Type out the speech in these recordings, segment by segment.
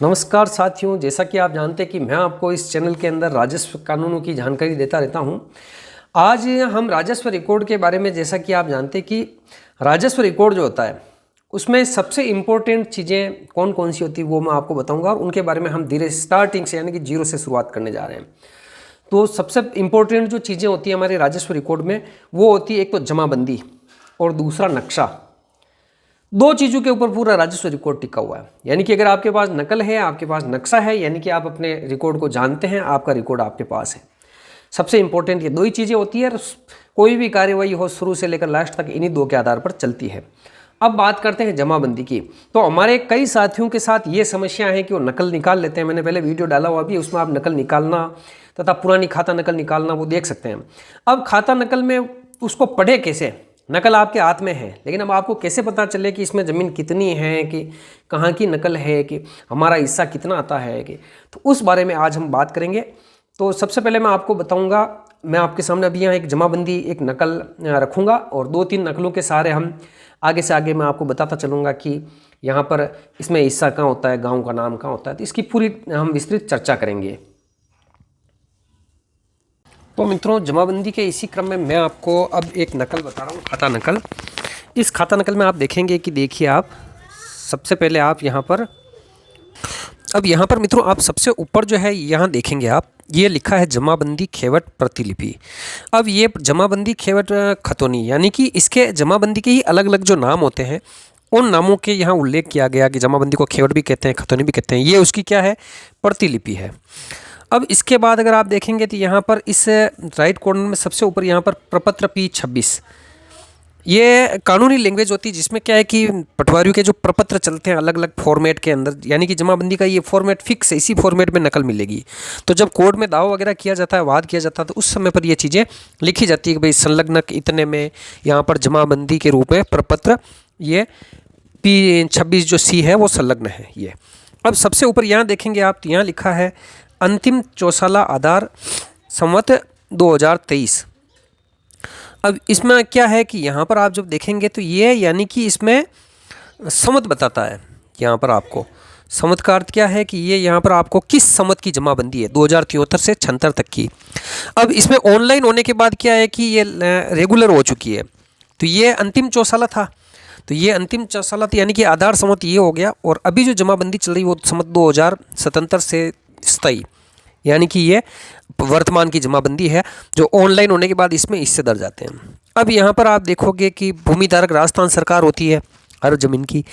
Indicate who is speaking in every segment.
Speaker 1: नमस्कार साथियों, जैसा कि आप जानते हैं कि मैं आपको इस चैनल के अंदर राजस्व कानूनों की जानकारी देता रहता हूं। आज हम राजस्व रिकॉर्ड के बारे में, जैसा कि आप जानते हैं कि राजस्व रिकॉर्ड जो होता है उसमें सबसे इम्पोर्टेंट चीज़ें कौन कौन सी होती है वो मैं आपको बताऊंगा और उनके बारे में हम धीरे स्टार्टिंग से यानी कि जीरो से शुरुआत करने जा रहे हैं। तो सबसे इम्पोर्टेंट जो चीज़ें होती है हमारे राजस्व रिकॉर्ड में वो होती है एक तो जमाबंदी और दूसरा नक्शा। दो चीज़ों के ऊपर पूरा राजस्व रिकॉर्ड टिका हुआ है। यानी कि अगर आपके पास नकल है, आपके पास नक्शा है, यानी कि आप अपने रिकॉर्ड को जानते हैं, आपका रिकॉर्ड आपके पास है। सबसे इंपॉर्टेंट ये दो ही चीज़ें होती है। कोई भी कार्यवाही हो शुरू से लेकर लास्ट तक इन्हीं दो के आधार पर चलती है। अब बात करते हैं जमाबंदी की। तो हमारे कई साथियों के साथ ये समस्या है कि वो नकल निकाल लेते हैं। मैंने पहले वीडियो डाला हुआ भी, उसमें आप नकल निकालना तथा पुरानी खाता नकल निकालना वो देख सकते हैं। अब खाता नकल में उसको पढ़े कैसे? नकल आपके हाथ में है, लेकिन अब आपको कैसे पता चले कि इसमें ज़मीन कितनी है, कि कहाँ की नकल है, कि हमारा हिस्सा कितना आता है, कि तो उस बारे में आज हम बात करेंगे। तो सबसे पहले मैं आपको बताऊंगा, मैं आपके सामने अभी यहाँ एक जमाबंदी एक नकल रखूँगा और दो तीन नकलों के सारे हम आगे से आगे मैं आपको बताता चलूँगा कि यहाँ पर इसमें हिस्सा कहाँ होता है, गाँव का नाम कहाँ होता है। तो इसकी पूरी हम विस्तृत चर्चा करेंगे। तो मित्रों, जमाबंदी के इसी क्रम में मैं आपको अब एक नकल बता रहा हूँ, खाता नकल। इस खाता नकल में आप देखेंगे कि देखिए आप सबसे पहले आप यहाँ पर, अब यहाँ पर मित्रों आप सबसे ऊपर जो है यहाँ देखेंगे आप, ये लिखा है जमाबंदी खेवट प्रतिलिपि। अब ये जमाबंदी खेवट खतौनी, यानी कि इसके जमाबंदी के ही अलग अलग जो नाम होते हैं उन नामों के यहाँ उल्लेख किया गया कि जमाबंदी को खेवट भी कहते हैं, खतौनी भी कहते हैं। ये उसकी क्या है? प्रतिलिपि है। अब इसके बाद अगर आप देखेंगे तो यहाँ पर इस राइट कॉर्नर में सबसे ऊपर यहाँ पर प्रपत्र P26, ये कानूनी लैंग्वेज होती है जिसमें क्या है कि पटवारियों के जो प्रपत्र चलते हैं अलग अलग फॉर्मेट के अंदर, यानी कि जमाबंदी का ये फॉर्मेट फिक्स है, इसी फॉर्मेट में नकल मिलेगी। तो जब कोर्ट में दावा वगैरह किया जाता है, वाद किया जाता है, तो उस समय पर ये चीज़ें लिखी जाती है कि भाई संलग्नक इतने में यहाँ पर जमाबंदी के रूप में प्रपत्र ये P26 जो C है वो संलग्न है। ये अब सबसे ऊपर यहाँ देखेंगे आप, तो यहाँ लिखा है अंतिम चौसाला आधार संवत 2023। अब इसमें क्या है कि यहाँ पर आप जब देखेंगे तो ये यानी कि इसमें संवत बताता है। यहाँ पर आपको संवत का अर्थ क्या है कि ये यहाँ पर आपको किस संवत की जमाबंदी है, 2073 से 76 तक की। अब इसमें ऑनलाइन होने के बाद क्या है कि ये रेगुलर हो चुकी है। तो ये अंतिम चौसाला था, तो ये अंतिम चौसाला यानी कि आधार संवत ये हो गया। और अभी जो जमाबंदी चल रही वो संवत 2077 से 27, यानी कि ये वर्तमान की जमाबंदी है जो ऑनलाइन होने के बाद इसमें हिस्से दर्ज आते हैं। अब यहाँ पर आप देखोगे कि भूमि धारक राजस्थान सरकार होती है हर जमीन की।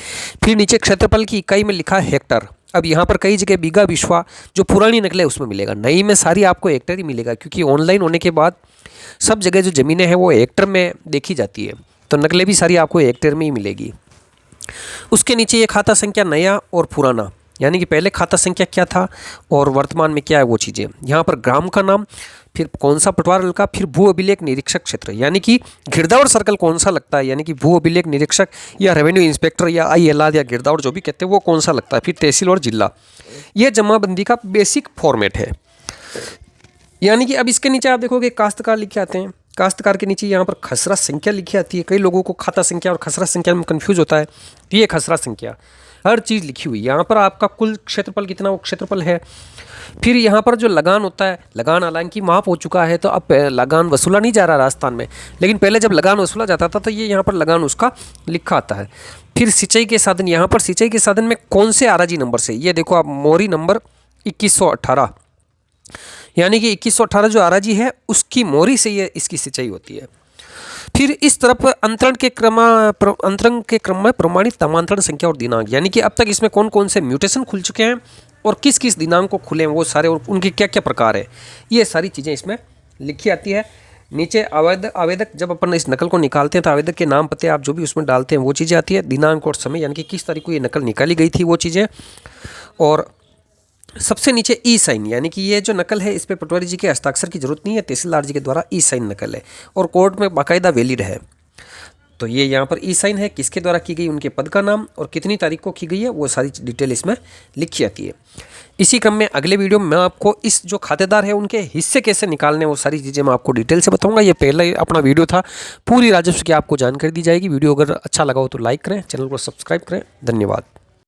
Speaker 1: फिर नीचे क्षेत्रफल की इकाई में लिखा है हेक्टर। अब यहाँ पर कई जगह बीघा बिस्वा जो पुरानी नकलें उसमें मिलेगा, नई में सारी आपको हेक्टर ही मिलेगा, क्योंकि ऑनलाइन होने के बाद सब जगह जो ज़मीनें हैं वो हेक्टर में देखी जाती है, तो नकलें भी सारी आपको हेक्टर में ही मिलेगी। उसके नीचे ये खाता संख्या नया और पुराना, यानी कि पहले खाता संख्या क्या था और वर्तमान में क्या है वो चीज़ें। यहाँ पर ग्राम का नाम, फिर कौन सा पटवार हल्का, फिर भू अभिलेख निरीक्षक क्षेत्र, यानी कि गिरदावर सर्कल कौन सा लगता है, यानी कि भू अभिलेख निरीक्षक या रेवेन्यू इंस्पेक्टर या ILR या गिरदावर जो भी कहते हैं वो कौन सा लगता है, फिर तहसील और जिला। ये जमाबंदी का बेसिक फॉर्मेट है। यानी कि अब इसके नीचे आप देखोगे काश्तकार लिखे आते हैं, काश्तकार के नीचे यहाँ पर खसरा संख्या लिखी आती है। कई लोगों को खाता संख्या और खसरा संख्या में कन्फ्यूज होता है, तो ये खसरा संख्या हर चीज़ लिखी हुई। यहाँ पर आपका कुल क्षेत्रफल कितना वो क्षेत्रफल है। फिर यहाँ पर जो लगान होता है, लगान हालांकि माफ़ हो चुका है, तो अब लगान वसूला नहीं जा रहा राजस्थान में, लेकिन पहले जब लगान वसूला जाता था तो ये यहाँ पर लगान उसका लिखा आता है। फिर सिंचाई के साधन, यहाँ पर सिंचाई के साधन में कौन से आराजी नंबर से, ये देखो आप मोरी नंबर 2118, यानी कि 2118 जो आराजी है उसकी मोरी से ये इसकी सिंचाई होती है। फिर इस तरफ अंतरण के क्रम में प्रमाणित नामांतरण संख्या और दिनांक, यानी कि अब तक इसमें कौन कौन से म्यूटेशन खुल चुके हैं और किस किस दिनांक को खुले हैं वो सारे, और उनके क्या क्या प्रकार है, ये सारी चीज़ें इसमें लिखी आती है। नीचे आवेदक जब अपन इस नकल को निकालते हैं तो आवेदक के नाम पते आप जो भी उसमें डालते हैं वो चीज़ें आती है। दिनांक और समय, यानी कि किस तारीख को ये नकल निकाली गई थी वो चीज़ें। और सबसे नीचे ई साइन, यानी कि ये जो नकल है इस पर पटवारी जी के हस्ताक्षर की जरूरत नहीं है, तहसीलदार जी के द्वारा ई साइन नकल है और कोर्ट में बाकायदा वैलिड है। तो ये यहाँ पर ई साइन है, किसके द्वारा की गई, उनके पद का नाम और कितनी तारीख को की गई है वो सारी डिटेल इसमें लिखी जाती है। इसी क्रम में अगले वीडियो में मैं आपको इस जो खातेदार है उनके हिस्से कैसे निकालने वो सारी चीज़ें मैं आपको डिटेल से बताऊंगा। ये पहला ही अपना वीडियो था, पूरी राजस्व की आपको जानकारी दी जाएगी। वीडियो अगर अच्छा लगा हो तो लाइक करें, चैनल को सब्सक्राइब करें। धन्यवाद।